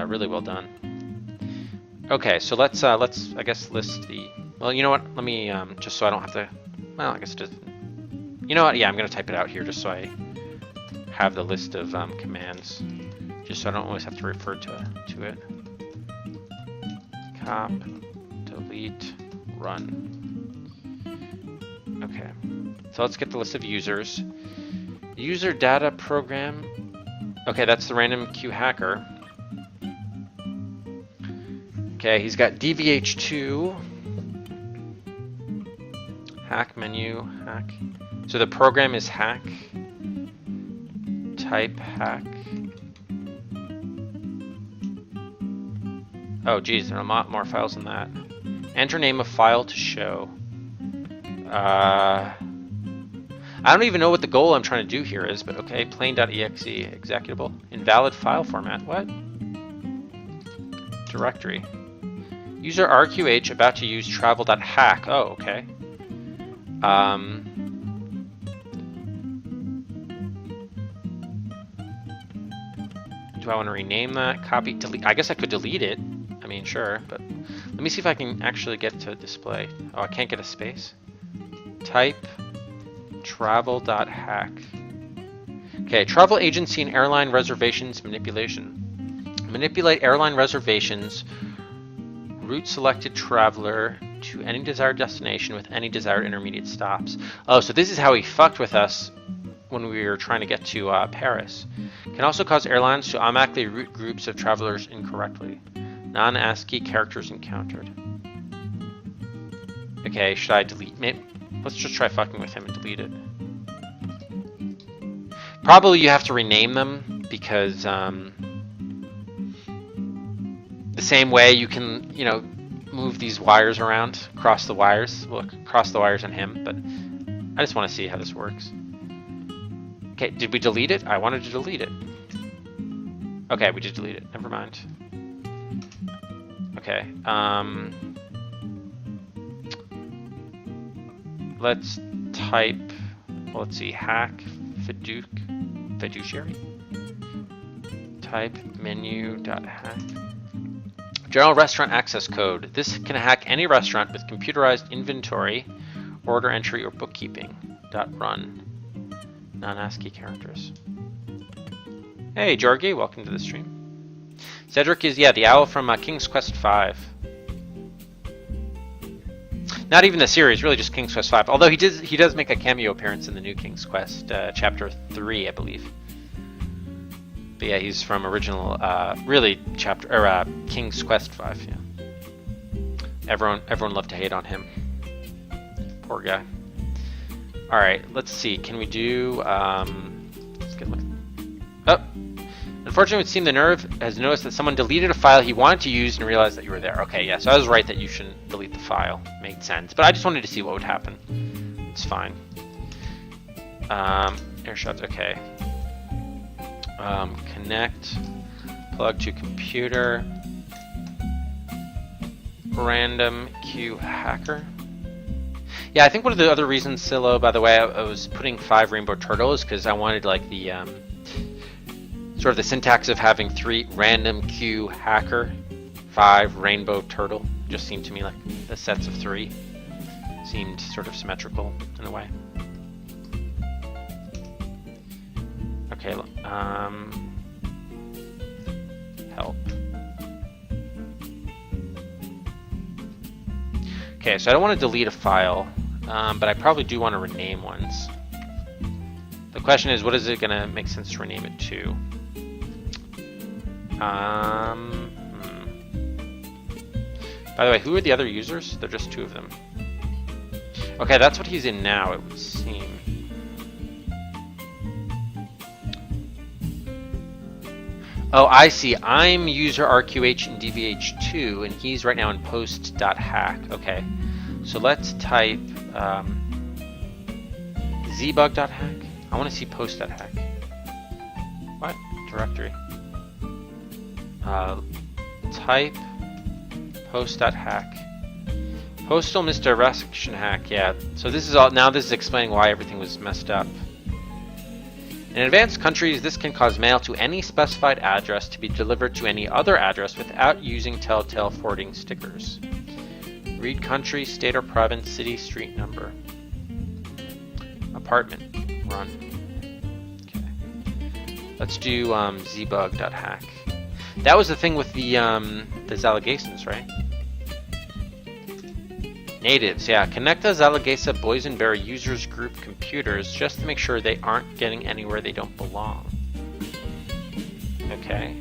Really well done. Okay, so let's I guess list the. Well, you know what? Let me just so I don't have to. Well, I guess just. You know what? Yeah, I'm gonna type it out here just so I have the list of commands, just so I don't always have to refer to it. Cop, delete, run. Okay, so let's get the list of users. User data program. Okay, that's the random queue hacker. Okay, he's got DVH2, hack menu, hack. So the program is hack, type hack. Oh geez, there are a lot more files than that. Enter name of file to show. I don't even know what the goal I'm trying to do here is, but okay, plain.exe, executable, invalid file format, what? Directory. User RQH about to use travel.hack. Oh, okay. Do I want to rename that? Copy, delete. I guess I could delete it. I mean, sure, but let me see if I can actually get to display. Oh, I can't get a space. Type travel.hack. Okay, travel agency and airline reservations manipulation. Manipulate airline reservations. Route selected traveler to any desired destination with any desired intermediate stops. Oh, so this is how he fucked with us when we were trying to get to Paris. Can also cause airlines to automatically route groups of travelers incorrectly. Non-ASCII characters encountered. Okay, should I delete? Maybe, let's just try fucking with him and delete it. Probably you have to rename them because the same way you can, you know, move these wires around, cross the wires. Well, cross the wires on him, but I just want to see how this works. Okay, did we delete it? I wanted to delete it. Okay, we did delete it. Never mind. Okay. Let's type. Well, let's see. Hack fiduciary. Type menu.hack. General restaurant access code. This can hack any restaurant with computerized inventory, order entry, or bookkeeping. .run. Non-ASCII characters. Hey, Jorgi, welcome to the stream. Cedric is, yeah, the owl from King's Quest V. Not even the series, really just King's Quest V. Although he does make a cameo appearance in the new King's Quest, chapter 3, I believe. But yeah, he's from original, really King's Quest V. Yeah. Everyone loved to hate on him. Poor guy. All right, let's see. Can we do? Let's get a look. Oh, unfortunately, it seemed the nerve has noticed that someone deleted a file he wanted to use and realized that you were there. Okay, yeah. So I was right that you shouldn't delete the file. Made sense. But I just wanted to see what would happen. It's fine. Airshots. Okay. Connect. Plug to computer. Random queue hacker. Yeah, I think one of the other reasons, Silo, by the way, I was putting 5 rainbow turtles because I wanted like the sort of the syntax of having 3 random queue hacker, 5 rainbow turtle. Just seemed to me like the sets of 3 seemed sort of symmetrical in a way. Okay, help. Okay, so I don't want to delete a file, but I probably do want to rename ones. The question is, what is it going to make sense to rename it to? By the way, who are the other users? They're just 2 of them. Okay, that's what he's in now, it would seem. Oh, I see. I'm user RQH in DVH2, and he's right now in post.hack. Okay, so let's type zbug.hack. I want to see post.hack. What? Directory. Type post.hack. Postal misdirection hack. Yeah. So this is all. Now this is explaining why everything was messed up. In advanced countries, this can cause mail to any specified address to be delivered to any other address without using telltale forwarding stickers. Read country, state or province, city, street number. Apartment. Run. Okay. Let's do zbug.hack. That was the thing with the Zalagassans, right? Natives, yeah. Connect the Zalagassa boysenberry users group computers just to make sure they aren't getting anywhere they don't belong. Okay.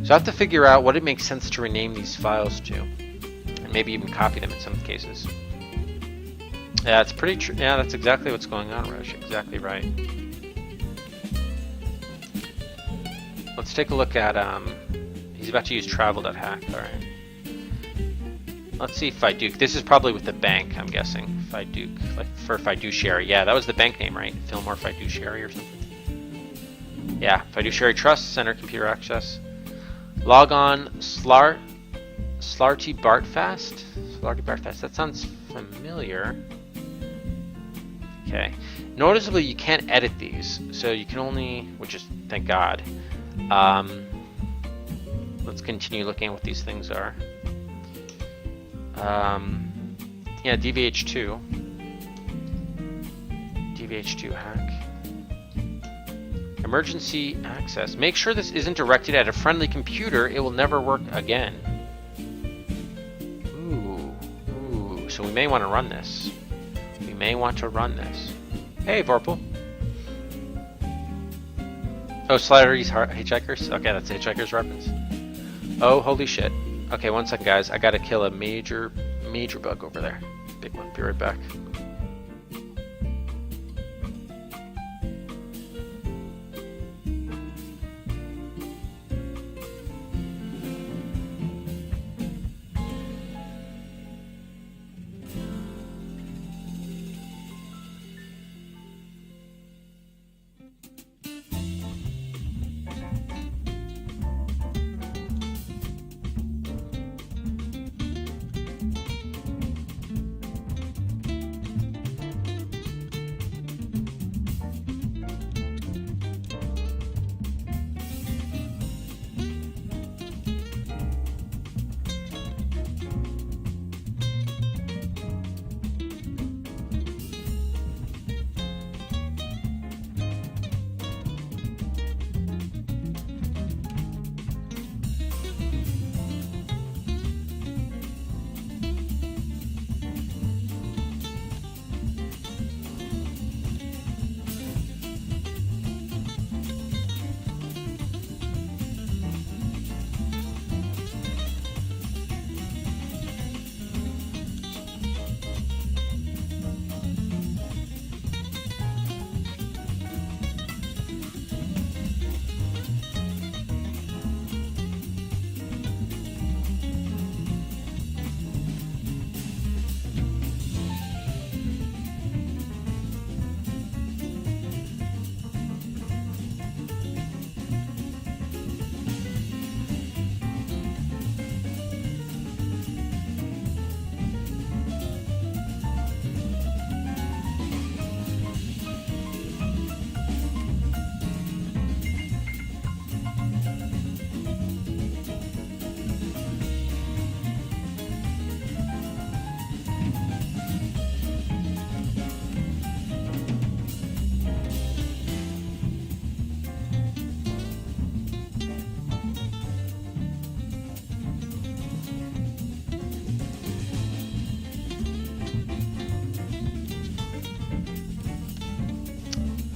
So I have to figure out what it makes sense to rename these files to. And maybe even copy them in some cases. Yeah, it's pretty true. Yeah, that's exactly what's going on, Roche. Exactly right. Let's take a look at, he's about to use travel.hack, alright. Let's see Fiduc. This is probably with the bank, I'm guessing. Fiduc, like for fiduciary. Yeah, that was the bank name, right? Fillmore Fiduciary or something. Yeah, Fiduciary Trust, Center Computer Access. Log on Slarty Bartfast. Slarty Bartfast, that sounds familiar. Okay. Noticeably, you can't edit these, so you can only, which is, thank God. Let's continue looking at what these things are. Yeah, DVH2. DVH2 hack. Emergency access. Make sure this isn't directed at a friendly computer. It will never work again. Ooh. So we may want to run this. We may want to run this. Hey, Vorpal. Oh, Slattery's Hitchhikers? Okay, that's Hitchhiker's reference. Oh, holy shit. Okay, one second, guys. I gotta kill a major bug over there. Big one. Be right back.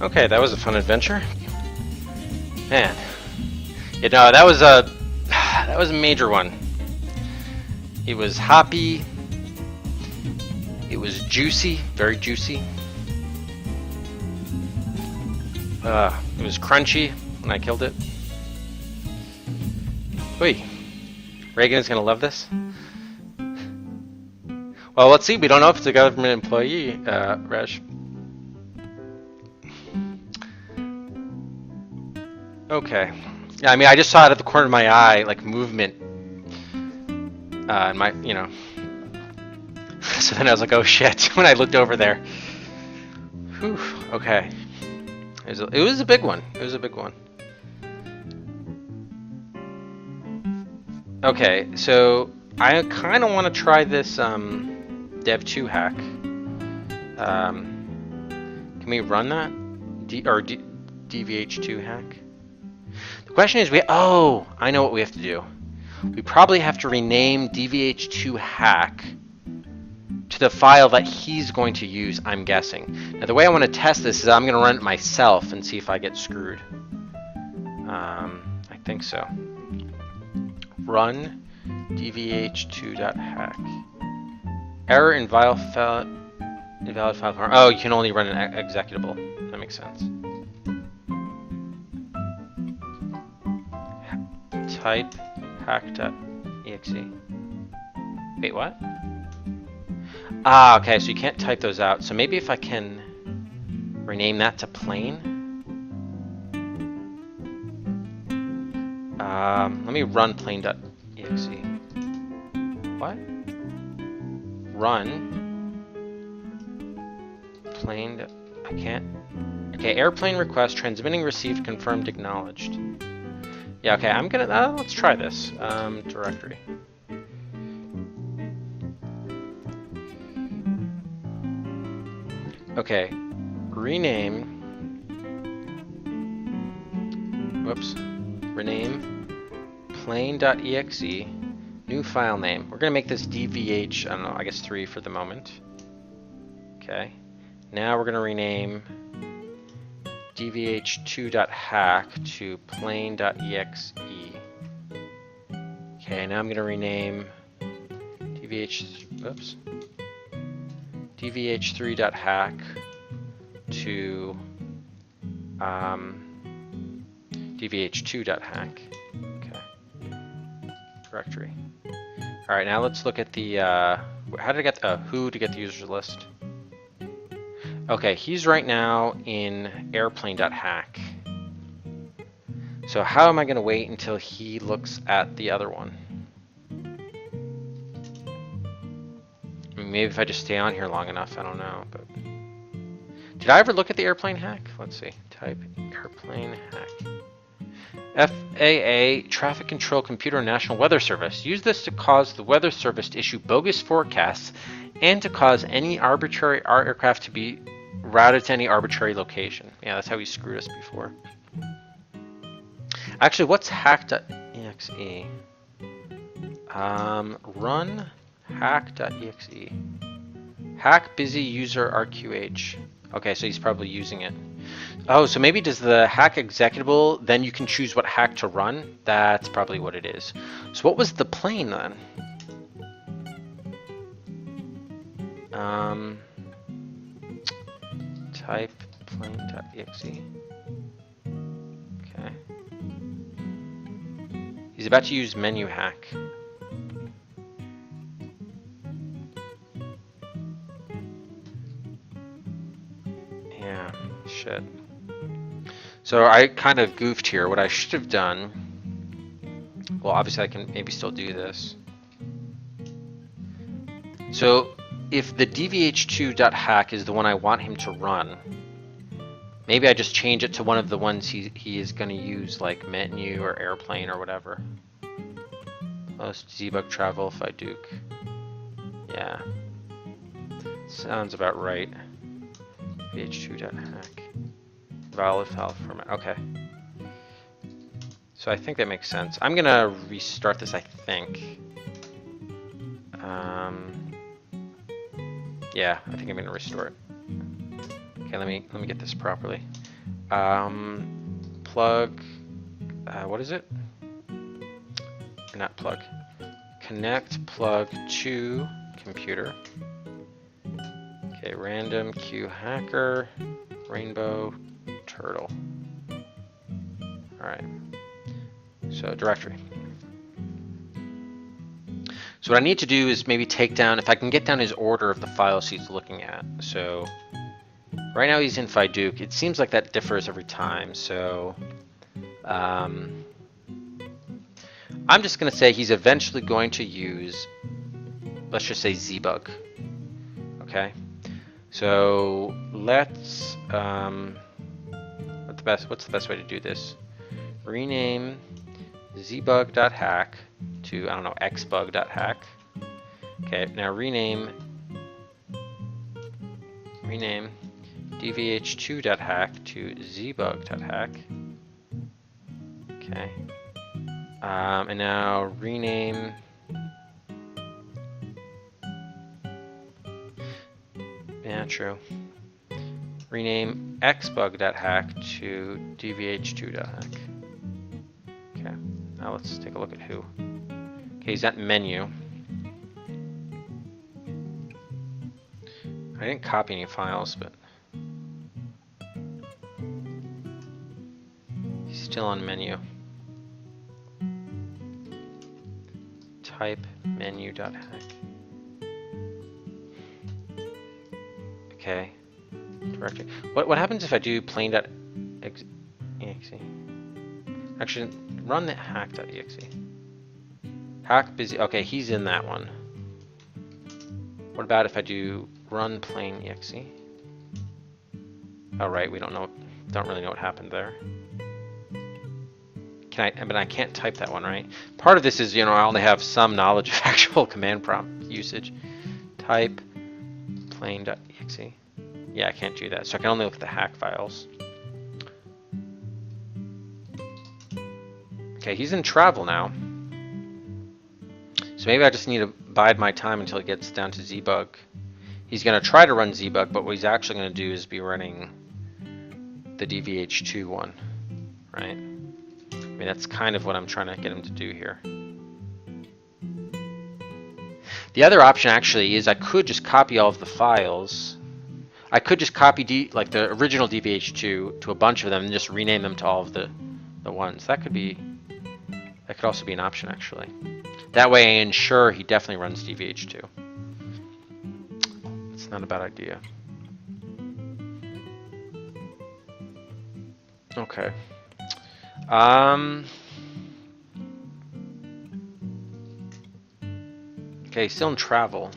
Okay, that was a fun adventure. Man, you know, that was a major one. It was hoppy. It was juicy, very juicy. It was crunchy when I killed it. Wait, Reagan is gonna love this. Well, let's see. We don't know if it's a government employee, Reg. Okay. Yeah, I mean, I just saw it at the corner of my eye, like movement. And my, you know. So then I was like, oh shit, when I looked over there. Whew, okay. It was a big one. It was a big one. Okay, so I kind of want to try this dev2 hack. Can we run that? DVH2 hack? The question is, oh, I know what we have to do. We probably have to rename DVH2 hack to the file that he's going to use, I'm guessing. Now, the way I want to test this is I'm going to run it myself and see if I get screwed. I think so. Run dvh2.hack. Error invalid file. Oh, you can only run an executable. That makes sense. Type hack.exe. Wait, what? Ah, okay, so you can't type those out. So maybe if I can rename that to plain. Let me run plain.exe. What? Run plain. I can't. Okay, airplane request transmitting received confirmed acknowledged. Yeah, okay, I'm gonna, let's try this. Directory. Okay, rename, whoops, rename plain.exe, new file name. We're gonna make this DVH, I don't know, I guess 3 for the moment. Okay, now we're gonna rename dvh2.hack to plain.exe. Okay, now I'm going to rename dvh3.hack to dvh2.hack. Okay, directory. All right, now let's look at the how did I get who to get the users list. Okay, he's right now in airplane.hack. So how am I going to wait until he looks at the other one? Maybe if I just stay on here long enough, I don't know. But did I ever look at the airplane hack? Let's see. Type airplane hack. FAA, Traffic Control Computer National Weather Service. Use this to cause the Weather Service to issue bogus forecasts and to cause any arbitrary aircraft to be routed to any arbitrary location. Yeah, that's how he screwed us before. Actually, what's hack.exe? Run hack.exe. Hack busy user RQH. Okay, so he's probably using it. Oh, so maybe does the hack executable, then you can choose what hack to run? That's probably what it is. So what was the plane then? Type plain.exe. Okay. He's about to use menu hack. Yeah, shit. So I kind of goofed here. What I should have done, well, obviously I can maybe still do this. So if the dvh2.hack is the one I want him to run, maybe I just change it to one of the ones he is going to use, like menu or airplane or whatever. Most debug travel Fiduke. Yeah, sounds about right. dvh2.hack. Valid file format. Okay. So I think that makes sense. I'm gonna restart this, I think. Yeah, I think I'm gonna restore it. Okay, let me get this properly. Plug. What is it? Or not plug. Connect plug to computer. Okay, random Q hacker, rainbow turtle. All right. So directory. So what I need to do is maybe take down, if I can get down his order of the files he's looking at. So right now he's in Fiduke. It seems like that differs every time. So I'm just going to say he's eventually going to use, let's just say Zbug. Okay. So let's what's the best way to do this? Rename zbug.hack to, I don't know, xbug.hack. Okay, now rename dvh2.hack to zbug.hack. Okay. And now rename true. Rename xbug.hack to dvh2.hack. Okay, now let's take a look at who. Okay, he's at menu. I didn't copy any files, but he's still on menu. Type menu.hack. Okay. Directory. What happens if I do plain.exe? Actually, run the hack.exe. Hack busy. Okay, he's in that one. What about if I do run plain.exe? Oh right, we don't really know what happened there. But I can't type that one, right? Part of this is, I only have some knowledge of actual command prompt usage. Type plain.exe. Yeah, I can't do that, so I can only look at the hack files. Okay, he's in travel now. So maybe I just need to bide my time until it gets down to zbug. He's going to try to run zbug, but what he's actually going to do is be running the dvh2 one, right? I mean, that's kind of what I'm trying to get him to do here. The other option actually is I could just copy all of the files. I could just copy like the original dvh2 to a bunch of them and just rename them to all of the ones. That could also be an option actually. That way I ensure he definitely runs dvh2. It's not a bad idea. Okay. Okay, still in travel.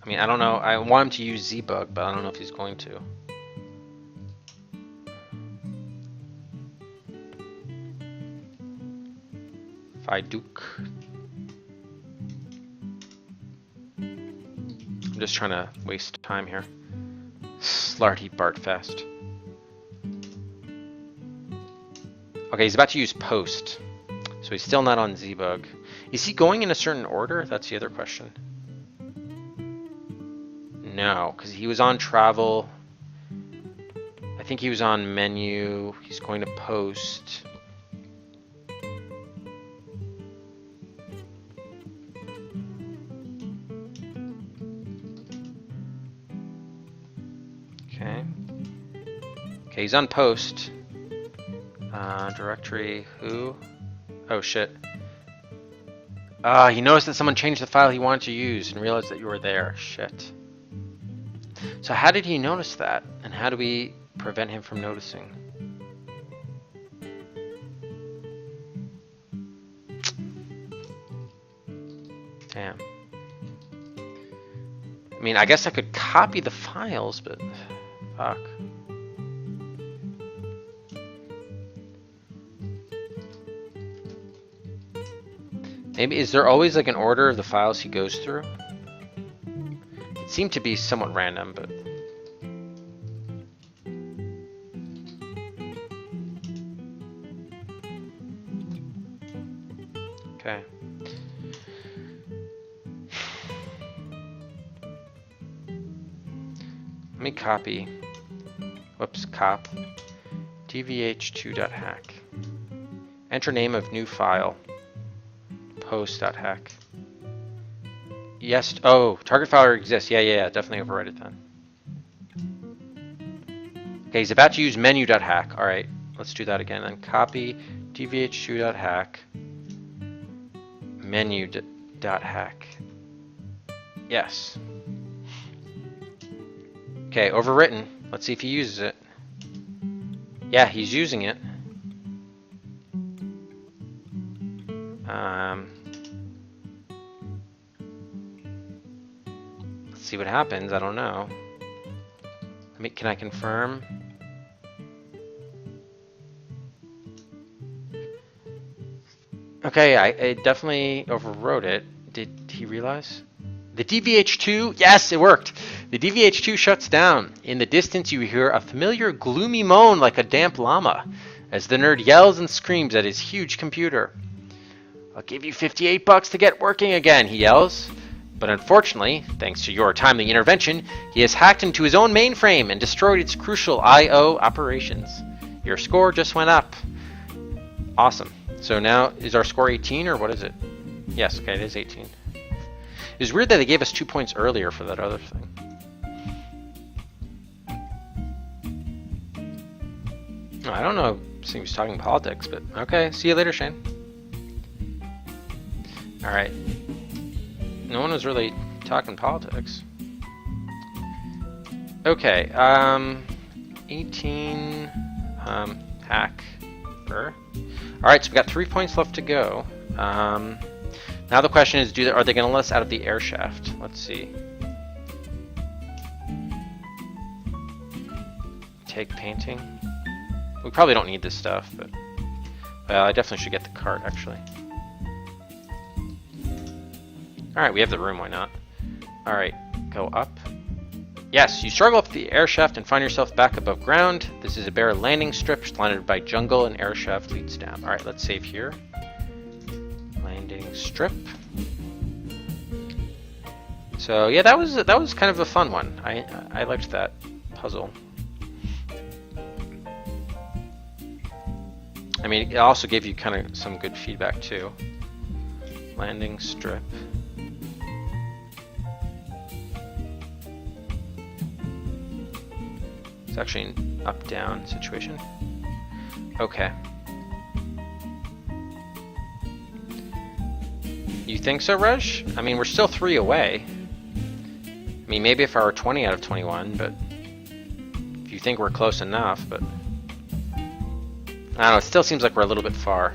I mean, I don't know. I want him to use zbug, but I don't know if he's going to. Fiduk. I'm just trying to waste time here. Slarty Bartfest. Okay, he's about to use post. So he's still not on zbug. Is he going in a certain order? That's the other question. No, because he was on travel. I think he was on menu. He's going to post. Okay. Okay, he's on post. Directory, who? Oh shit. He noticed that someone changed the file he wanted to use and realized that you were there. Shit. So how did he notice that? And how do we prevent him from noticing? Damn. I mean, I guess I could copy the files, but fuck. Maybe, is there always like an order of the files he goes through? It seemed to be somewhat random, but... Okay. Let me copy. Whoops, cop. dvh2.hack. Enter name of new file. Post.hack. Yes. Oh, target file exists. Yeah. Definitely overwrite it then. Okay, he's about to use menu.hack. All right, let's do that again. Then copy dvh2.hack. Menu.hack. Yes. Okay, overwritten. Let's see if he uses it. Yeah, he's using it. Let's see what happens. I don't know. Can I confirm? Okay, I definitely overwrote it. Did he realize? The DVH2, yes, it worked. The DVH2 shuts down. In the distance, you hear a familiar gloomy moan like a damp llama as the nerd yells and screams at his huge computer. I'll give you $58 to get working again, he yells. But unfortunately, thanks to your timely intervention, he has hacked into his own mainframe and destroyed its crucial I/O operations. Your score just went up. Awesome. So now, is our score 18 or what is it? Yes, okay, it is 18. It was weird that they gave us 2 points earlier for that other thing. I don't know if he was talking politics, but okay, see you later, Shane. Alright. No one was really talking politics. Okay, 18, hacker. Alright, so we got 3 points left to go. Now the question is, are they going to let us out of the air shaft? Let's see. Take painting. We probably don't need this stuff, but well, I definitely should get the cart, actually. Alright, we have the room, why not? Alright, go up. Yes, you struggle up the air shaft and find yourself back above ground. This is a bare landing strip surrounded by jungle and air shaft leads down. Alright, let's save here. Landing strip. So yeah, that was kind of a fun one. I liked that puzzle. I mean, it also gave you kind of some good feedback too. Landing strip. It's actually an up-down situation. Okay. You think so, Reg? I mean, we're still 3 away. I mean, maybe if I were 20 out of 21, but if you think we're close enough, but I don't know, it still seems like we're a little bit far.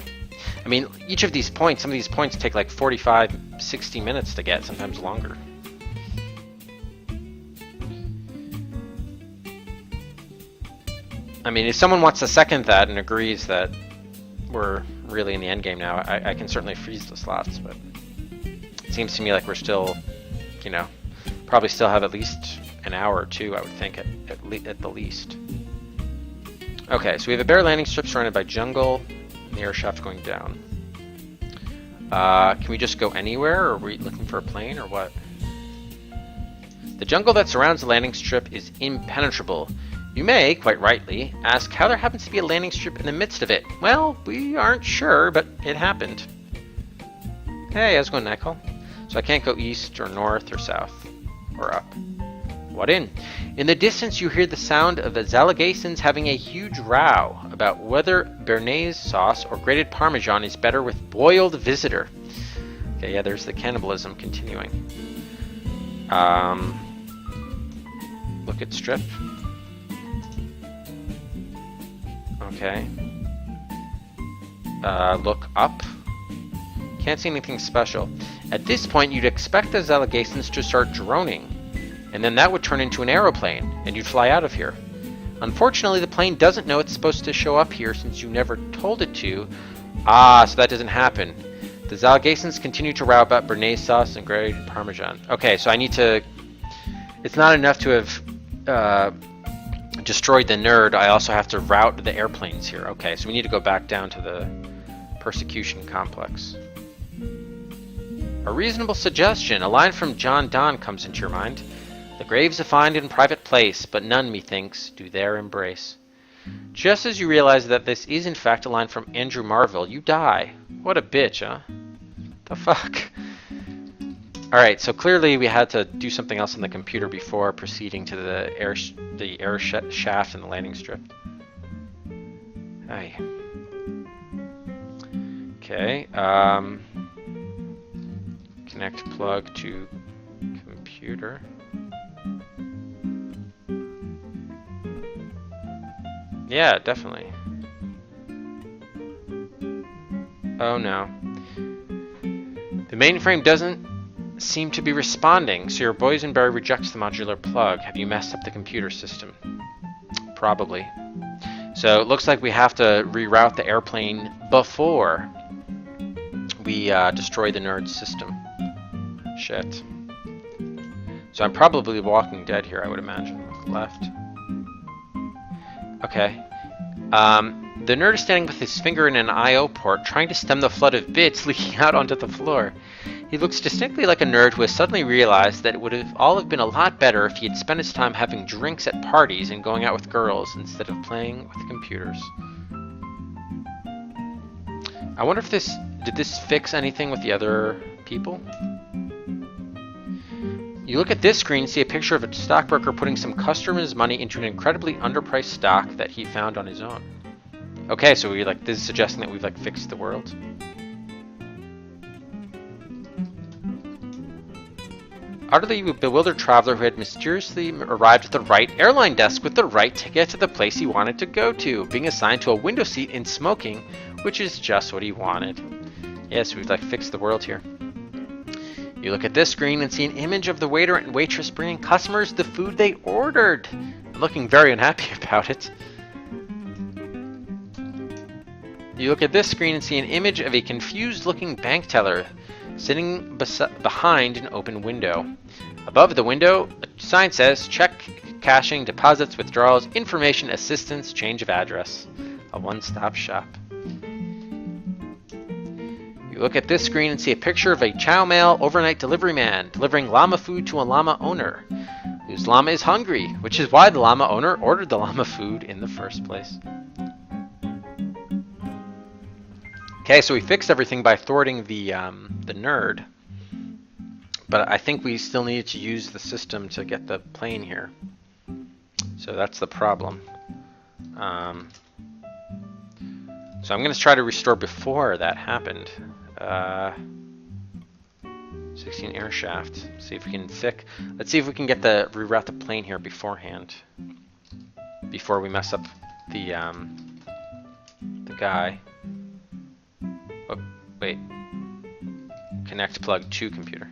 I mean, each of these points, some of these points take like 45, 60 minutes to get, sometimes longer. I mean, if someone wants to second that and agrees that we're really in the end game now, I can certainly freeze the slots, but it seems to me like we're still, you know, probably still have at least an hour or two, I would think, at the least. Okay, so we have a bare landing strip surrounded by jungle, and the air shaft going down. Can we just go anywhere, or are we looking for a plane, or what? The jungle that surrounds the landing strip is impenetrable. You may, quite rightly, ask how there happens to be a landing strip in the midst of it. Well, we aren't sure, but it happened. Hey, how's it going, Nicole? So I can't go east or north or south or up. What in? In the distance, you hear the sound of the Zalagasans having a huge row about whether béarnaise sauce or grated Parmesan is better with boiled visitor. Okay, yeah, there's the cannibalism continuing. Look at strip. Okay. Look up. Can't see anything special. At this point, you'd expect the Zalagasans to start droning, and then that would turn into an aeroplane, and you'd fly out of here. Unfortunately, the plane doesn't know it's supposed to show up here since you never told it to. Ah, so that doesn't happen. The Zalagasans continue to row about béarnaise sauce and grated Parmesan. Okay, so I need to... It's not enough to have destroyed the nerd. I also have to route the airplanes here. Okay, so we need to go back down to the persecution complex. A reasonable suggestion. A line from John Donne comes into your mind. The graves I find in private place, but none, methinks, do there embrace. Just as you realize that this is in fact a line from Andrew Marvell, you die. What a bitch, huh? The fuck? Alright, so clearly we had to do something else on the computer before proceeding to the air shaft and the landing strip. Aye. Okay, connect plug to computer. Yeah, definitely. Oh no. The mainframe doesn't seem to be responding, so your boysenberry rejects the modular plug. Have you messed up the computer system? Probably. So it looks like we have to reroute the airplane before we destroy the nerd system. Shit. So I'm probably Walking Dead here, I would imagine. Left. Okay. The nerd is standing with his finger in an I/O port, trying to stem the flood of bits leaking out onto the floor. He looks distinctly like a nerd who has suddenly realized that it would have all have been a lot better if he had spent his time having drinks at parties and going out with girls instead of playing with computers. I wonder if did this fix anything with the other people? You look at this screen and see a picture of a stockbroker putting some customer's money into an incredibly underpriced stock that he found on his own. Okay, so this is suggesting that we've fixed the world. Utterly bewildered traveler who had mysteriously arrived at the right airline desk with the right ticket to the place he wanted to go to, being assigned to a window seat and smoking, which is just what he wanted. Yes, we've fixed the world here. You look at this screen and see an image of the waiter and waitress bringing customers the food they ordered, looking very unhappy about it. You look at this screen and see an image of a confused-looking bank teller sitting behind an open window. Above the window, a sign says, check, cashing, deposits, withdrawals, information, assistance, change of address. A one-stop shop. You look at this screen and see a picture of a chow mail overnight delivery man delivering llama food to a llama owner, whose llama is hungry, which is why the llama owner ordered the llama food in the first place. Okay, so we fixed everything by thwarting the nerd, but I think we still needed to use the system to get the plane here. So that's the problem. So I'm going to try to restore before that happened. 16 air shaft. See if we can fix. Let's see if we can reroute the plane here beforehand, before we mess up the guy. Oh, wait. Connect plug to computer.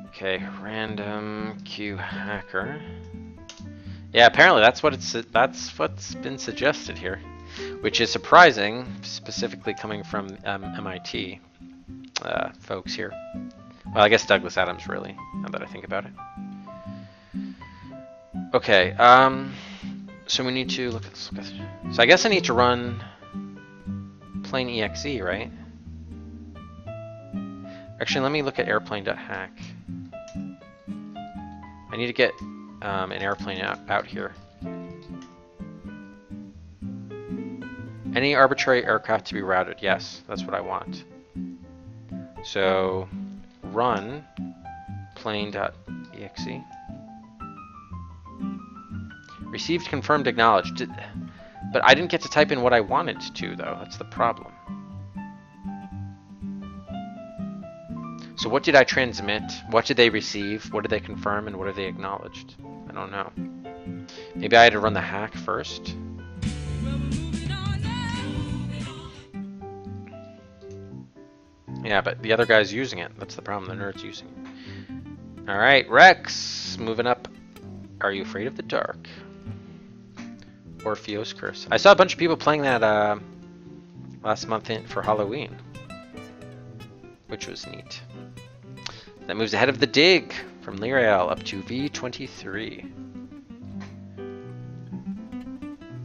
Okay, random Q hacker. Yeah, apparently that's what's been suggested here, which is surprising, specifically coming from MIT folks here. Well, I guess Douglas Adams, really, now that I think about it. Okay, so we need to look at this. So I guess I need to run plain exe, right? Actually, let me look at airplane.hack. I need to get an airplane out here. Any arbitrary aircraft to be routed. Yes, that's what I want. So run plane.exe. Received, confirmed, acknowledged. But I didn't get to type in what I wanted to, though. That's the problem. So what did I transmit? What did they receive? What did they confirm? And what have they acknowledged? I don't know. Maybe I had to run the hack first. Yeah, but the other guy's using it. That's the problem. The nerd's using it. Alright, Rex. Moving up. Are you afraid of the dark? Orpheus Curse. I saw a bunch of people playing that last month for Halloween, which was neat. That moves ahead of the dig from Lyrael up to V23.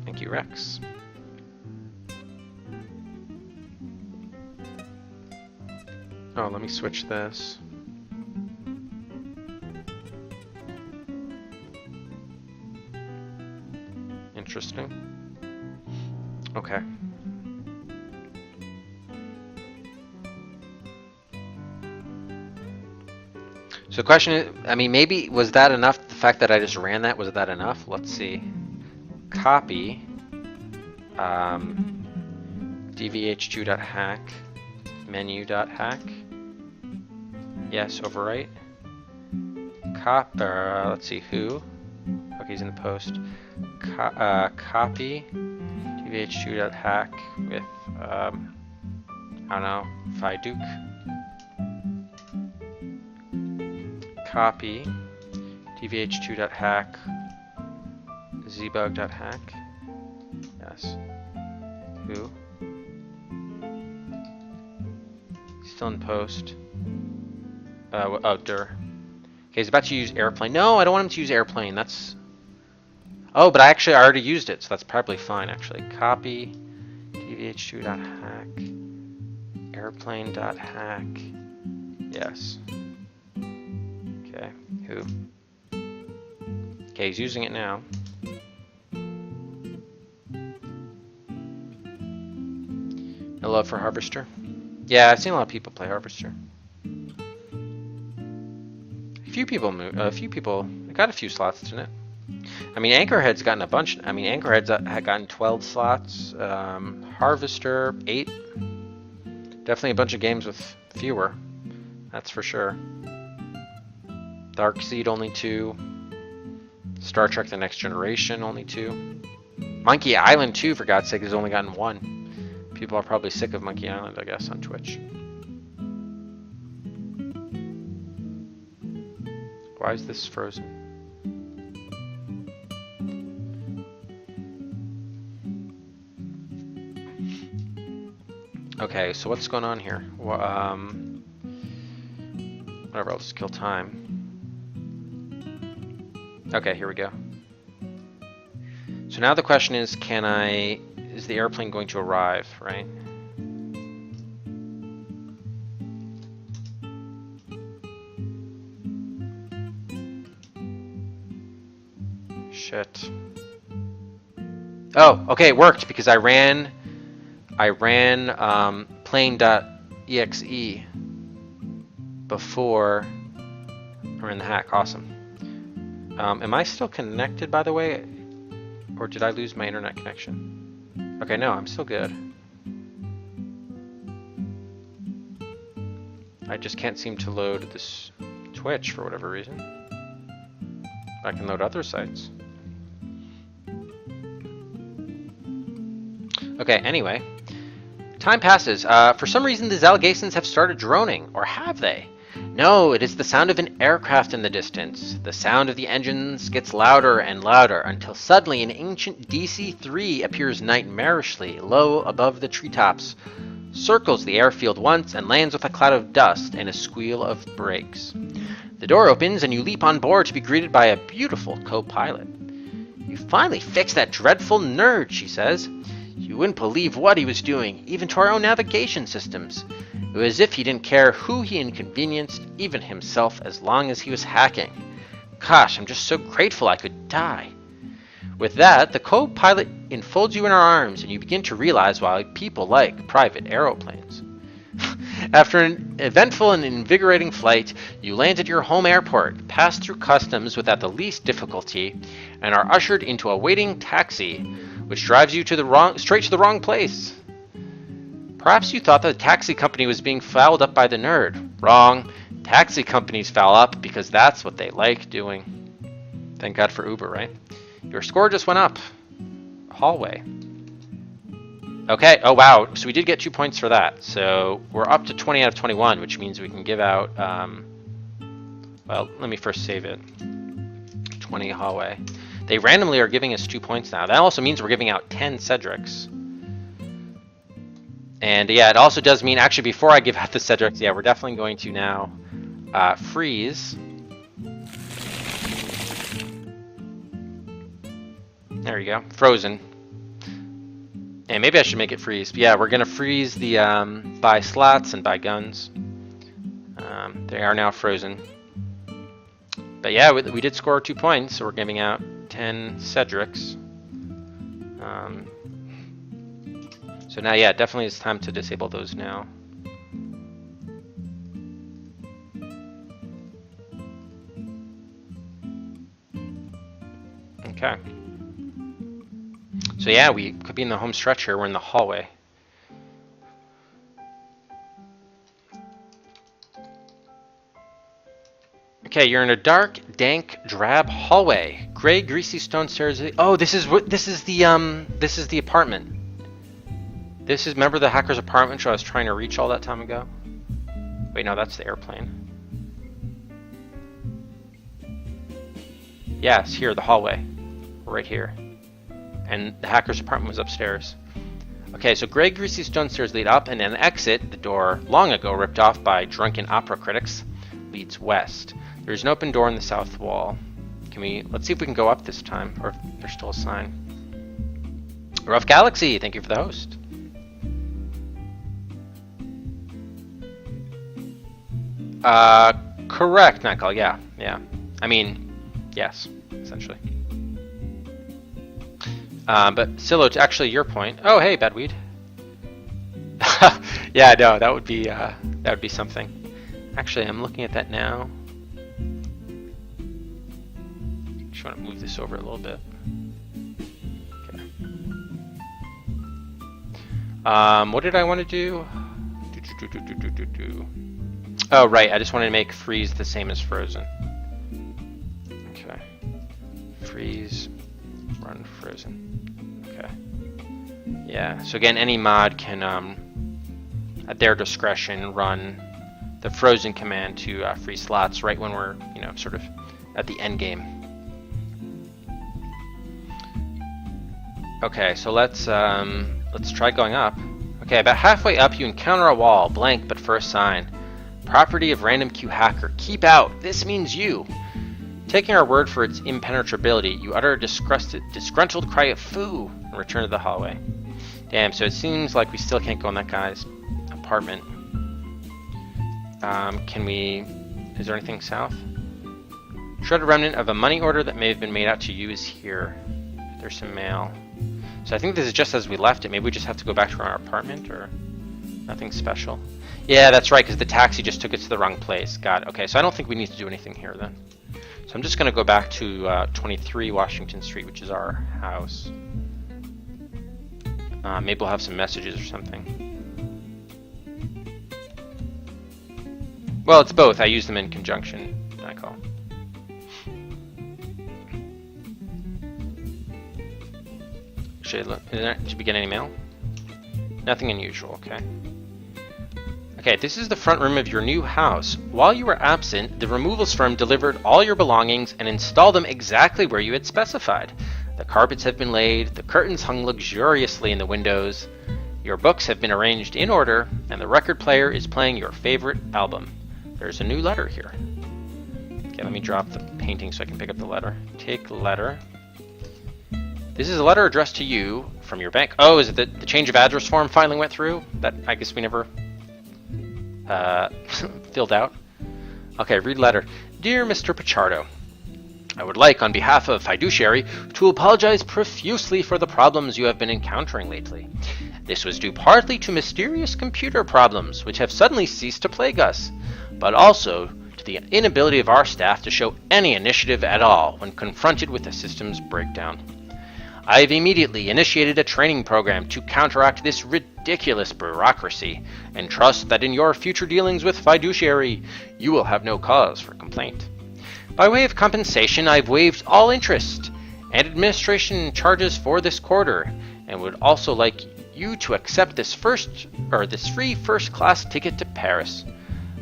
Thank you, Rex. Oh, let me switch this. Interesting. Okay. So the question is, I mean, maybe, was that enough? The fact that I just ran that, was that enough? Let's see. Copy. dvh2.hack. Menu.hack. Yes, overwrite. Let's see, who? Okay, he's in the post. Copy dvh2.hack with, I don't know, Fiduk. Copy dvh2.hack zbug.hack. Yes. Who? Still in post. Oh, dir. Okay, he's about to use airplane. No, I don't want him to use airplane. That's... Oh, but I already used it, so that's probably fine, actually. Copy dvh2.hack airplane.hack. Yes. Okay, who? Okay, he's using it now. No love for Harvester? Yeah, I've seen a lot of people play Harvester. A few people it got a few slots, didn't it? I mean, Anchorhead's gotten a bunch. I mean, Anchorhead's had gotten 12 slots. Harvester, 8. Definitely a bunch of games with fewer. That's for sure. Darkseid, only 2. Star Trek The Next Generation, only 2. Monkey Island 2, for God's sake, has only gotten 1. People are probably sick of Monkey Island, I guess, on Twitch. Why is this frozen? Okay, so what's going on here? Well, whatever, I'll just kill time. Okay, here we go. So now the question is, is the airplane going to arrive, right? Shit. Oh, okay, it worked because I ran plane.exe before I ran the hack. Awesome. Am I still connected, by the way? Or did I lose my internet connection? Okay, no, I'm still good. I just can't seem to load this Twitch for whatever reason. I can load other sites. Okay, anyway. Time passes. For some reason, these allegations have started droning. Or have they? No, it is the sound of an aircraft in the distance. The sound of the engines gets louder and louder until suddenly an ancient DC-3 appears nightmarishly low above the treetops, circles the airfield once, and lands with a cloud of dust and a squeal of brakes. The door opens and you leap on board to be greeted by a beautiful co-pilot. "You finally fixed that dreadful nerd," she says. "You wouldn't believe what he was doing, even to our own navigation systems. It was as if he didn't care who he inconvenienced, even himself, as long as he was hacking. Gosh, I'm just so grateful I could die." With that, the co-pilot enfolds you in her arms, and you begin to realize why people like private aeroplanes. After an eventful and invigorating flight, you land at your home airport, pass through customs without the least difficulty, and are ushered into a waiting taxi, which drives you straight to the wrong place. Perhaps you thought that the taxi company was being fouled up by the nerd. Wrong. Taxi companies foul up because that's what they like doing. Thank God for Uber, right? Your score just went up. Hallway. Okay, oh wow, so we did get 2 points for that. So we're up to 20 out of 21, which means we can give out, well, let me first save it. 20 hallway. They randomly are giving us 2 points now. That also means we're giving out 10 Cedrics. And yeah, it also does mean, actually, before I give out the Cedrics, yeah, we're definitely going to now freeze. There you go, frozen. And maybe I should make it freeze. But yeah, we're gonna freeze the buy slots and buy guns. They are now frozen. But yeah, we did score 2 points, so we're giving out 10 Cedrics. So now, yeah, definitely it's time to disable those now. Okay. So yeah, we could be in the home stretch here. We're in the hallway. Okay, you're in a dark, dank, drab hallway. Gray, greasy stone stairs. Oh, this is the apartment. This is, remember the hacker's apartment which I was trying to reach all that time ago? Wait, no, that's the airplane. Yes, here, the hallway. Right here. and the hacker's apartment was upstairs. Okay, so gray greasy stone stairs lead up, and an exit, the door long ago ripped off by drunken opera critics, leads west. There's an open door in the south wall. Let's see if we can go up this time, or if there's still a sign. Rough Galaxy, thank you for the host. Correct, Nightcall, yeah. I mean, yes, essentially. But Silo, to actually your point. Oh, hey, Badweed. Yeah, no, that would be something. Actually, I'm looking at that now. Just want to move this over a little bit. Okay. What did I want to do? Oh, right. I just wanted to make freeze the same as frozen. Okay. Freeze, run frozen. Okay. Yeah. So again, any mod can, at their discretion, run the frozen command to freeze slots right when we're, sort of at the end game. Okay. So let's try going up. Okay. About halfway up, you encounter a wall, blank but for a sign. Property of Random Q Hacker. Keep out. This means you. Taking our word for its impenetrability, you utter a disgruntled cry of "Foo!" and return to the hallway. Damn, so it seems like we still can't go in that guy's apartment. Is there anything south? Shredded remnant of a money order that may have been made out to you is here. There's some mail. So I think this is just as we left it. Maybe we just have to go back to our apartment, or nothing special. Yeah, that's right, because the taxi just took us to the wrong place. Got it. Okay, so I don't think we need to do anything here then. So I'm just going to go back to 23 Washington Street, which is our house. Maybe we'll have some messages or something. Well, it's both. I use them in conjunction, I call. Did we get any mail? Nothing unusual, okay. Okay, this is the front room of your new house. While you were absent, the removals firm delivered all your belongings and installed them exactly where you had specified. The carpets have been laid, the curtains hung luxuriously in the windows, your books have been arranged in order, and the record player is playing your favorite album. There's a new letter here. Okay, let me drop the painting so I can pick up the letter. Take letter. This is a letter addressed to you from your bank. Oh, is it the change of address form finally went through? That I guess we never filled out. Okay, read letter. Dear Mr. Pichardo, I would like, on behalf of Fiduciary, to apologize profusely for the problems you have been encountering lately. This was due partly to mysterious computer problems, which have suddenly ceased to plague us, but also to the inability of our staff to show any initiative at all when confronted with the system's breakdown. I have immediately initiated a training program to counteract this ridiculous bureaucracy, and trust that in your future dealings with Fiduciary, you will have no cause for complaint. By way of compensation, I've waived all interest and administration charges for this quarter, and would also like you to accept this free first-class ticket to Paris.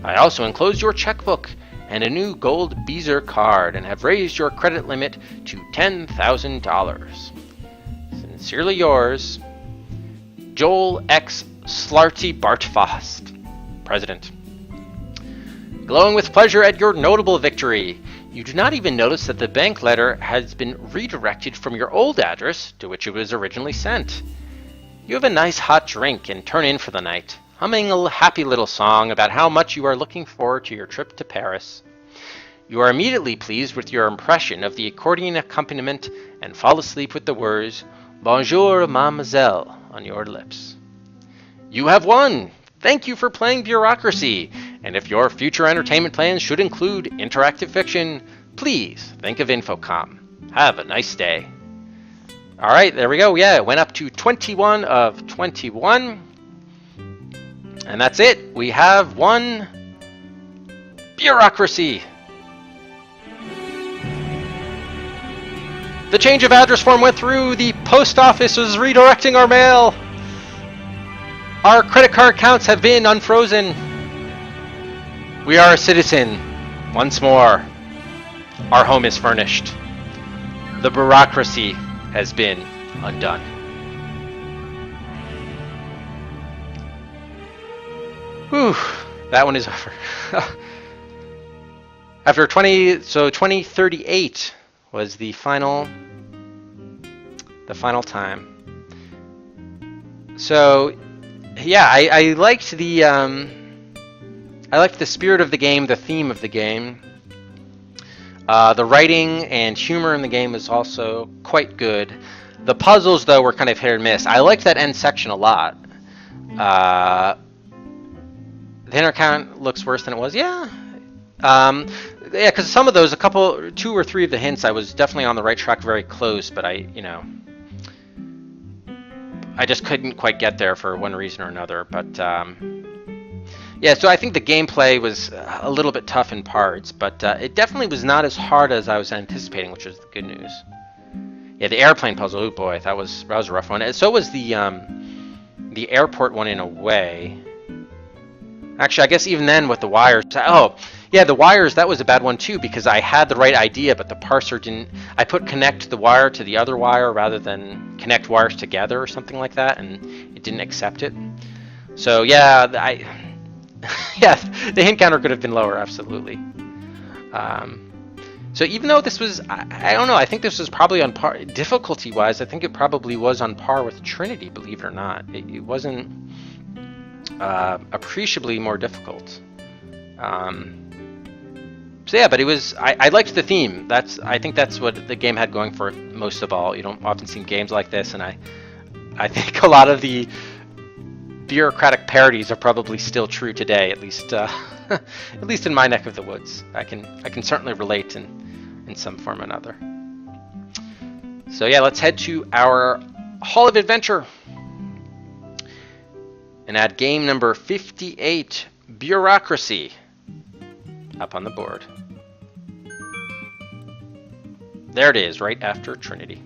I also enclose your checkbook and a new gold Beezer card, and have raised your credit limit to $10,000. Sincerely yours, Joel X. Slarty Bartfast, President. Glowing with pleasure at your notable victory, you do not even notice that the bank letter has been redirected from your old address to which it was originally sent. You have a nice hot drink and turn in for the night, humming a happy little song about how much you are looking forward to your trip to Paris. You are immediately pleased with your impression of the accordion accompaniment and fall asleep with the words, Bonjour, mademoiselle, on your lips. You have won! Thank you for playing Bureaucracy, and if your future entertainment plans should include interactive fiction, please think of Infocom. Have a nice day. Alright, there we go. Yeah, it went up to 21 of 21. And that's it. We have won Bureaucracy. The change of address form went through. The post office is redirecting our mail. Our credit card accounts have been unfrozen. We are a citizen. Once more, our home is furnished. The bureaucracy has been undone. Whew, that one is over. After 2038 was the final time. So, yeah, I liked the spirit of the game, the theme of the game. The writing and humor in the game was also quite good. The puzzles, though, were kind of hit or miss. I liked that end section a lot. The inner count looks worse than it was. Yeah. Yeah, because some of those, 2 or 3 of the hints, I was definitely on the right track, very close, but I just couldn't quite get there for one reason or another. But yeah, so I think the gameplay was a little bit tough in parts, but it definitely was not as hard as I was anticipating, which was the good news. Yeah, the airplane puzzle, oh boy, that was a rough one. And so was the airport one in a way. Actually, I guess even then with the wires, oh, yeah, the wires, that was a bad one too, because I had the right idea, but the parser didn't, I put connect the wire to the other wire rather than connect wires together or something like that, and it didn't accept it. So yeah, yeah, the hint counter could have been lower, absolutely. So even though this was, I don't know, I think this was probably on par, difficulty-wise, I think it probably was on par with Trinity, believe it or not. It wasn't appreciably more difficult. So yeah, but it was, I liked the theme. I think that's what the game had going for it most of all. You don't often see games like this, and I think a lot of the bureaucratic parodies are probably still true today, at least at least in my neck of the woods. I can certainly relate in some form or another. So yeah, let's head to our Hall of Adventure and add game number 58, Bureaucracy, up on the board. There it is, right after Trinity.